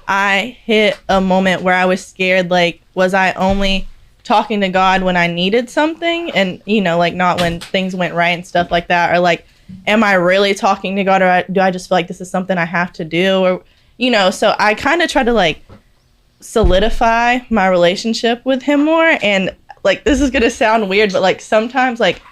I hit a moment where I was scared, like, was I only talking to God when I needed something, and, you know, like, not when things went right and stuff like that, or like, am I really talking to God, or do I just feel like this is something I have to do, or, you know, so I kind of try to, like, solidify my relationship with him more. And, like, this is gonna sound weird, but, like, sometimes, like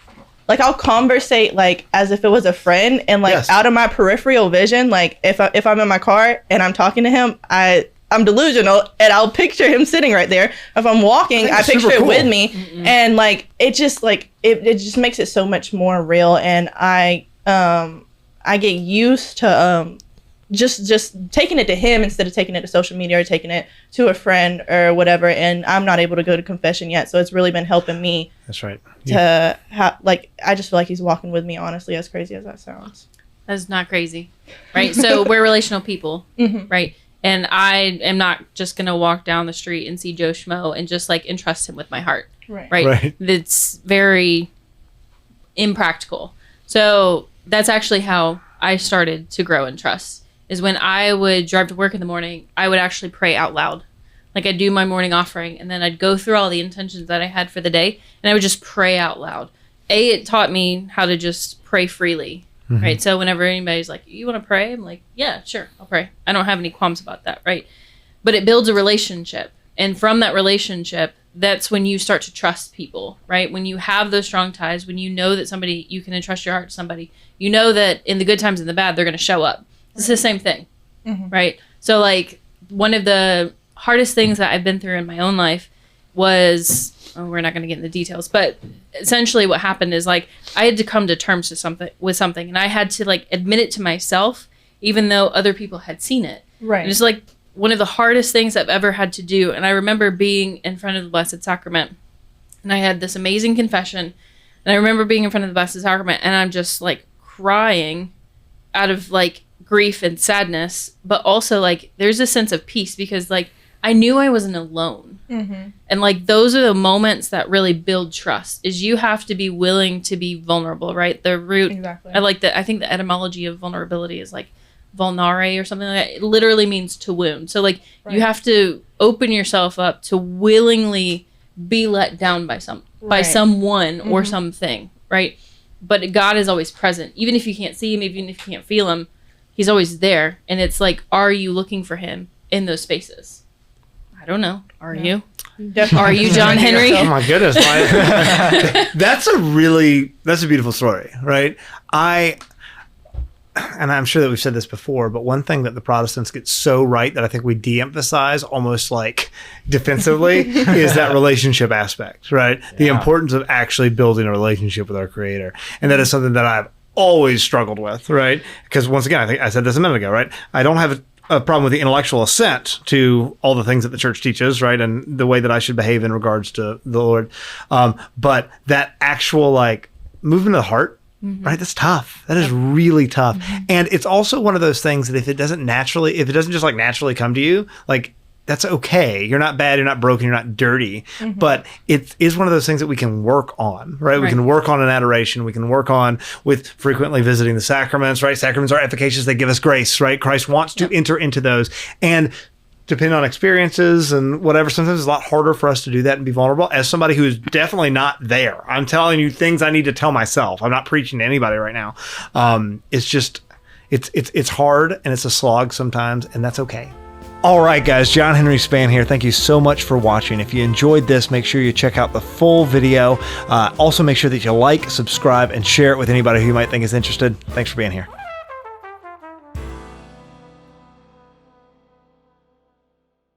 I'll conversate, like, as if it was a friend, and, like, out of my peripheral vision, like, if I'm in my car and I'm talking to him, I'm delusional, and I'll picture him sitting right there. If I'm walking, I picture it with me. Mm-mm. And, like, it just, like, it just makes it so much more real. And I get used to just taking it to him instead of taking it to social media or taking it to a friend or whatever. And I'm not able to go to confession yet, so it's really been helping me. That's right. To like, I just feel like he's walking with me, honestly, as crazy as that sounds. That's not crazy, right? So we're relational people, mm-hmm. right? And I am not just going to walk down the street and see Joe Schmo and just, like, entrust him with my heart. Right. It's very impractical. So that's actually how I started to grow in trust, is when I would drive to work in the morning, I would actually pray out loud. Like, I'd do my morning offering, and then I'd go through all the intentions that I had for the day, and I would just pray out loud. It taught me how to just pray freely. Mm-hmm. Right. So whenever anybody's like, you want to pray? I'm like, yeah, sure, I'll pray. I don't have any qualms about that. Right. But it builds a relationship. And from that relationship, that's when you start to trust people. Right. When you have those strong ties, when you know that somebody, you can entrust your heart to somebody, you know that in the good times and the bad, they're going to show up. It's the same thing. Mm-hmm. Right. So, like, one of the hardest things that I've been through in my own life was, we're not going to get into the details, but essentially what happened is, like, I had to come to terms with something, and I had to, like, admit it to myself, even though other people had seen it. Right. And it's, like, one of the hardest things I've ever had to do. And I remember being in front of the Blessed Sacrament, and I had this amazing confession, and I remember being in front of the Blessed Sacrament, and I'm just, like, crying out of, like, grief and sadness, but also, like, there's a sense of peace, because, like, I knew I wasn't alone. Mm-hmm. And, like, those are the moments that really build trust, is you have to be willing to be vulnerable, right? The root, exactly. I think the etymology of vulnerability is, like, vulnare or something like that. It literally means to wound. So, like, you have to open yourself up to willingly be let down by someone mm-hmm. or something, right? But God is always present. Even if you can't see him, even if you can't feel him, he's always there. And it's like, are you looking for him in those spaces? I don't know. Are you? Definitely. Are you John Henry? Oh my goodness. That's a beautiful story, right? And I'm sure that we've said this before, but one thing that the Protestants get so right that I think we de-emphasize almost, like, defensively is that relationship aspect, right? Yeah. The importance of actually building a relationship with our Creator. And that is something that I've always struggled with, right? Because, once again, I think I said this a minute ago, right? I don't have a problem with the intellectual assent to all the things that the church teaches, right? And the way that I should behave in regards to the Lord. But that actual, like, movement of the heart, mm-hmm. right? That's tough. That is really tough. Mm-hmm. And it's also one of those things that if it doesn't just, like, naturally come to you, like, that's okay. You're not bad. You're not broken. You're not dirty. Mm-hmm. But it is one of those things that we can work on, right? We can work on an adoration. We can work on with frequently visiting the sacraments, right? Sacraments are efficacious. They give us grace, right? Christ wants to enter into those. And depending on experiences and whatever, sometimes it's a lot harder for us to do that and be vulnerable. As somebody who is definitely not there, I'm telling you things I need to tell myself. I'm not preaching to anybody right now. It's just, it's hard, and it's a slog sometimes, and that's okay. All right, guys, John Henry Span here. Thank you so much for watching. If you enjoyed this, make sure you check out the full video. Also, make sure that you like, subscribe, and share it with anybody who you might think is interested. Thanks for being here.